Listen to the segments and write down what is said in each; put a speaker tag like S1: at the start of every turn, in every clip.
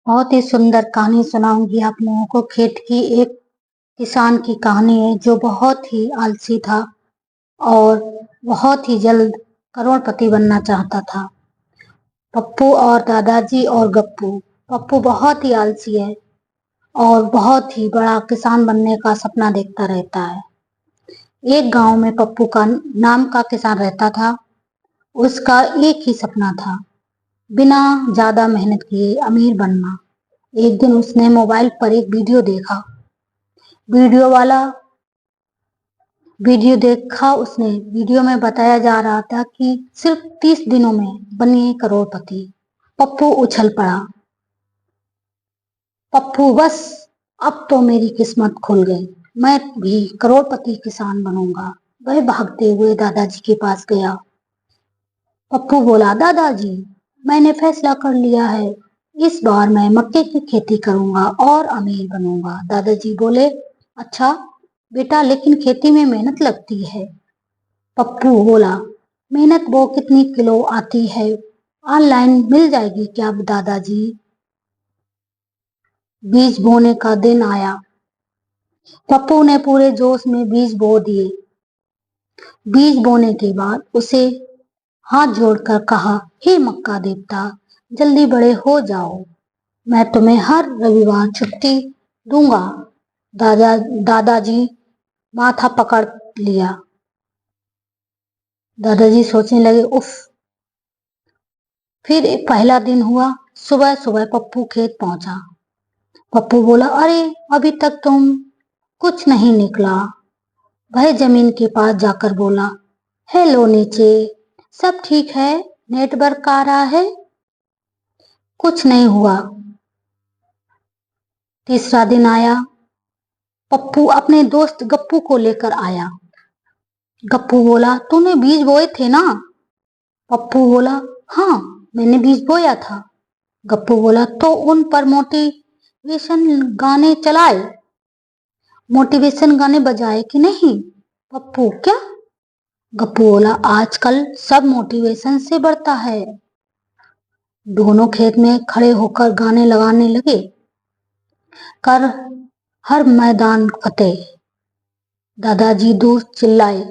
S1: बहुत ही सुंदर कहानी सुनाऊंगी आप लोगों को। खेत की एक किसान की कहानी है जो बहुत ही आलसी था और बहुत ही जल्द करोड़पति बनना चाहता था। पप्पू और दादाजी और गप्पू। पप्पू बहुत ही आलसी है और बहुत ही बड़ा किसान बनने का सपना देखता रहता है। एक गांव में पप्पू का नाम का किसान रहता था। उसका एक ही सपना था, बिना ज्यादा मेहनत किए अमीर बनना। एक दिन उसने मोबाइल पर एक वीडियो देखा। वीडियो देखा उसने। वीडियो में बताया जा रहा था कि सिर्फ 30 दिनों में बनिए करोड़पति। पप्पू उछल पड़ा। पप्पू, बस अब तो मेरी किस्मत खुल गई, मैं भी करोड़पति किसान बनूंगा। वह भागते हुए दादाजी के पास गया। पप्पू बोला, दादाजी, मैंने फैसला कर लिया है, इस बार मैं मक्के की खेती करूंगा और अमीर बनूंगा। दादाजी बोले, अच्छा बेटा, लेकिन खेती में मेहनत लगती है। पप्पू बोला, मेहनत वो कितनी किलो आती है, ऑनलाइन मिल जाएगी क्या दादाजी? बीज बोने का दिन आया। पप्पू ने पूरे जोश में बीज बो दिए। बीज बोने के बाद उसे हाथ जोड़कर कहा, हे मक्का देवता, जल्दी बड़े हो जाओ, मैं तुम्हें हर रविवार छुट्टी दूंगा। दादाजी माथा पकड़ लिया। दादाजी सोचने लगे, उफ। फिर एक पहला दिन हुआ। सुबह सुबह पप्पू खेत पहुंचा। पप्पू बोला, अरे अभी तक तुम कुछ नहीं निकला। वह जमीन के पास जाकर बोला, हेलो नीचे, सब ठीक है? नेटवर्क आ रहा है? कुछ नहीं हुआ। तीसरा दिन आया। पप्पू अपने दोस्त गप्पू को लेकर आया। गप्पू बोला, तूने बीज बोए थे ना? पप्पू बोला, हाँ, मैंने बीज बोया था। गप्पू बोला, तो उन पर मोटिवेशन गाने चलाए? मोटिवेशन गाने बजाए कि नहीं? पप्पू, क्या? गप्पू बोला, आजकल सब मोटिवेशन से बढ़ता है। दोनों खेत में खड़े होकर गाने लगाने लगे। कर हर मैदान फतेह। दादाजी दूर चिल्लाए,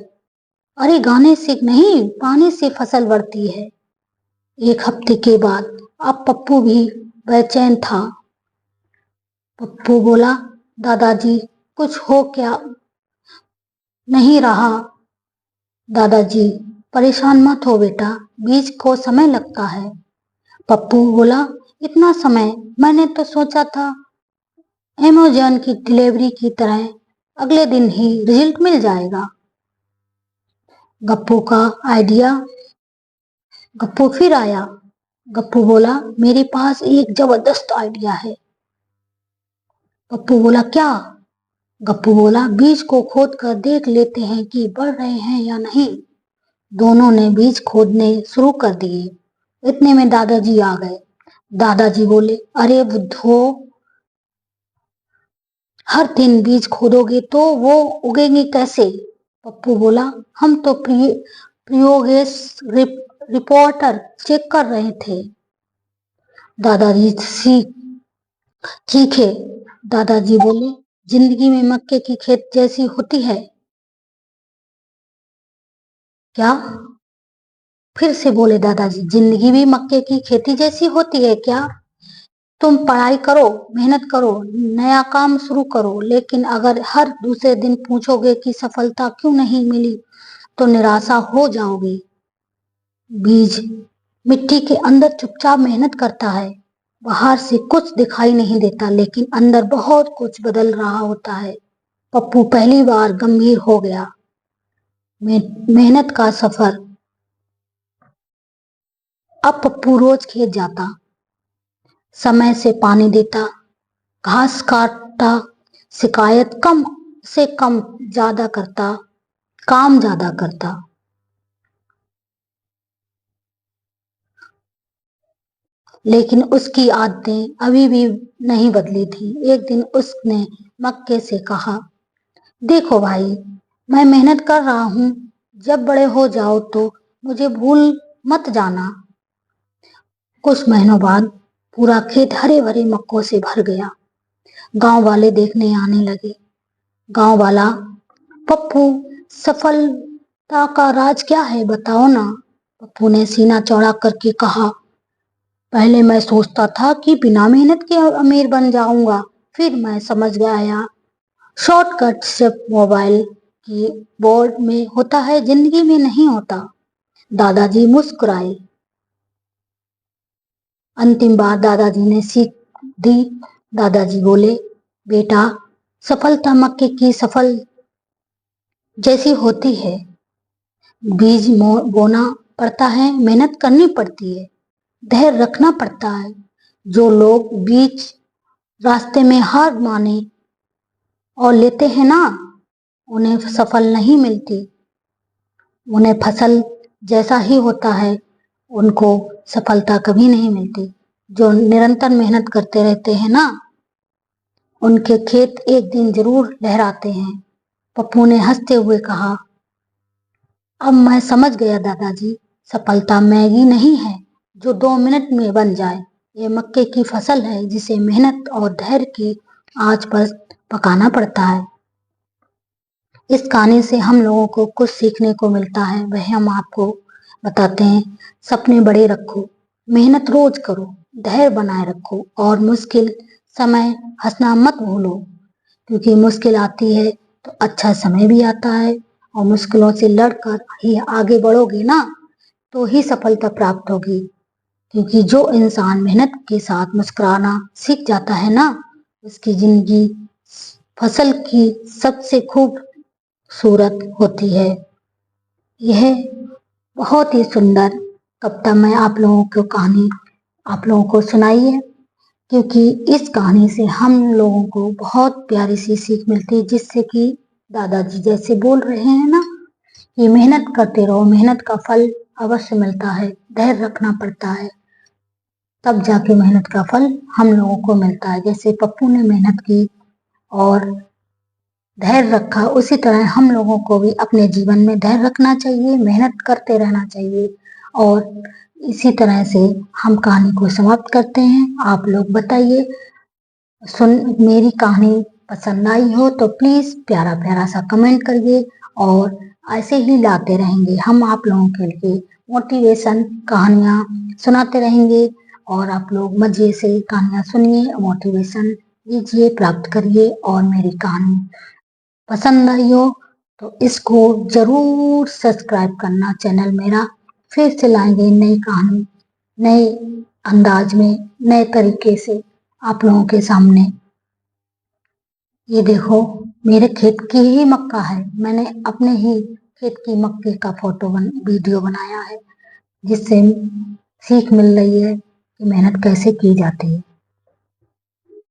S1: अरे गाने से नहीं, पानी से फसल बढ़ती है। एक हफ्ते के बाद अब पप्पू भी बेचैन था। पप्पू बोला, दादाजी, कुछ हो क्या नहीं रहा? दादाजी, परेशान मत हो बेटा, बीज को समय लगता है। पप्पू बोला, इतना समय? मैंने तो सोचा था अमेज़न की डिलीवरी की तरह अगले दिन ही रिजल्ट मिल जाएगा। गप्पू का आइडिया। गप्पू फिर आया। गप्पू बोला, मेरे पास एक जबरदस्त आइडिया है। पप्पू बोला, क्या? गप्पू बोला, बीज को खोद कर देख लेते हैं कि बढ़ रहे हैं या नहीं। दोनों ने बीज खोदने शुरू कर दिए। इतने में दादाजी आ गए। दादाजी बोले, अरे बुद्धो, हर दिन बीज खोदोगे तो वो उगेंगे कैसे? पप्पू बोला, हम तो प्रयोगेश रिपोर्टर चेक कर रहे थे। दादाजी चीखे। दादाजी बोले, जिंदगी में मक्के की खेत जैसी होती है क्या? फिर से बोले दादाजी, जिंदगी भी मक्के की खेती जैसी होती है क्या? तुम पढ़ाई करो, मेहनत करो, नया काम शुरू करो, लेकिन अगर हर दूसरे दिन पूछोगे कि सफलता क्यों नहीं मिली तो निराशा हो जाओगे। बीज मिट्टी के अंदर चुपचाप मेहनत करता है। बाहर से कुछ दिखाई नहीं देता, लेकिन अंदर बहुत कुछ बदल रहा होता है। पप्पू पहली बार गंभीर हो गया। मेहनत का सफर। अब पप्पू रोज खेत जाता, समय से पानी देता, घास काटता, शिकायत कम से कम ज्यादा करता, काम ज्यादा करता। लेकिन उसकी आदतें अभी भी नहीं बदली थी। एक दिन उसने मक्के से कहा, देखो भाई, मैं मेहनत कर रहा हूँ, जब बड़े हो जाओ तो मुझे भूल मत जाना। कुछ महीनों बाद पूरा खेत हरे भरे मक्कों से भर गया। गांव वाले देखने आने लगे। गांव वाला, पप्पू, सफलता का राज क्या है, बताओ ना। पप्पू ने सीना चौड़ा करके कहा, पहले मैं सोचता था कि बिना मेहनत के अमीर बन जाऊंगा, फिर मैं समझ गया शॉर्टकट सिर्फ मोबाइल की बोर्ड में होता है, जिंदगी में नहीं होता। दादाजी मुस्कुराए। अंतिम बार दादाजी ने सीख दी। दादाजी बोले, बेटा, सफलता मक्के की सफल जैसी होती है। बीज बोना पड़ता है, मेहनत करनी पड़ती है, धैर्य रखना पड़ता है। जो लोग बीच रास्ते में हार माने और लेते हैं ना, उन्हें सफल नहीं मिलती। उन्हें फसल जैसा ही होता है, उनको सफलता कभी नहीं मिलती। जो निरंतर मेहनत करते रहते हैं ना, उनके खेत एक दिन जरूर लहराते हैं। पप्पू ने हंसते हुए कहा, अब मैं समझ गया दादाजी, सफलता मैगी नहीं है जो 2 मिनट में बन जाए। ये मक्के की फसल है जिसे मेहनत और धैर्य की आंच पर पकाना पड़ता है। इस कहानी से हम लोगों को कुछ सीखने को मिलता है, वह हम आपको बताते हैं। सपने बड़े रखो, मेहनत रोज करो, धैर्य बनाए रखो और मुश्किल समय हंसना मत भूलो, क्योंकि मुश्किल आती है तो अच्छा समय भी आता है। और मुश्किलों से लड़कर ही आगे बढ़ोगे ना, तो ही सफलता प्राप्त होगी। क्योंकि जो इंसान मेहनत के साथ मुस्कुराना सीख जाता है ना, उसकी जिंदगी फसल की सबसे खूबसूरत होती है। यह बहुत ही सुंदर कविता मैं आप लोगों को कहानी आप लोगों को सुनाई है, क्योंकि इस कहानी से हम लोगों को बहुत प्यारी सी सीख मिलती है, जिससे कि दादाजी जैसे बोल रहे हैं ना, कि मेहनत करते रहो, मेहनत का फल अवश्य मिलता है, धैर्य रखना पड़ता है, तब जाके मेहनत का फल हम लोगों को मिलता है। जैसे पप्पू ने मेहनत की और धैर्य रखा, उसी तरह हम लोगों को भी अपने जीवन में धैर्य रखना चाहिए, मेहनत करते रहना चाहिए। और इसी तरह से हम कहानी को समाप्त करते हैं। आप लोग बताइए, मेरी कहानी पसंद आई हो तो प्लीज प्यारा प्यारा सा कमेंट करिए, और ऐसे ही लाते रहेंगे हम आप लोगों के लिए मोटिवेशन कहानियां सुनाते रहेंगे। और आप लोग मजे से कहानियां सुनिए, मोटिवेशन लीजिए, प्राप्त करिए। और मेरी कहानी पसंद आई हो तो इसको जरूर सब्सक्राइब करना चैनल मेरा। फिर से लाएंगे नई कहानी, नए अंदाज में, नए तरीके से आप लोगों के सामने। ये देखो, मेरे खेत की ही मक्का है, मैंने अपने ही खेत की मक्के का वीडियो बनाया है, जिससे सीख मिल रही है कि मेहनत कैसे की जाती है।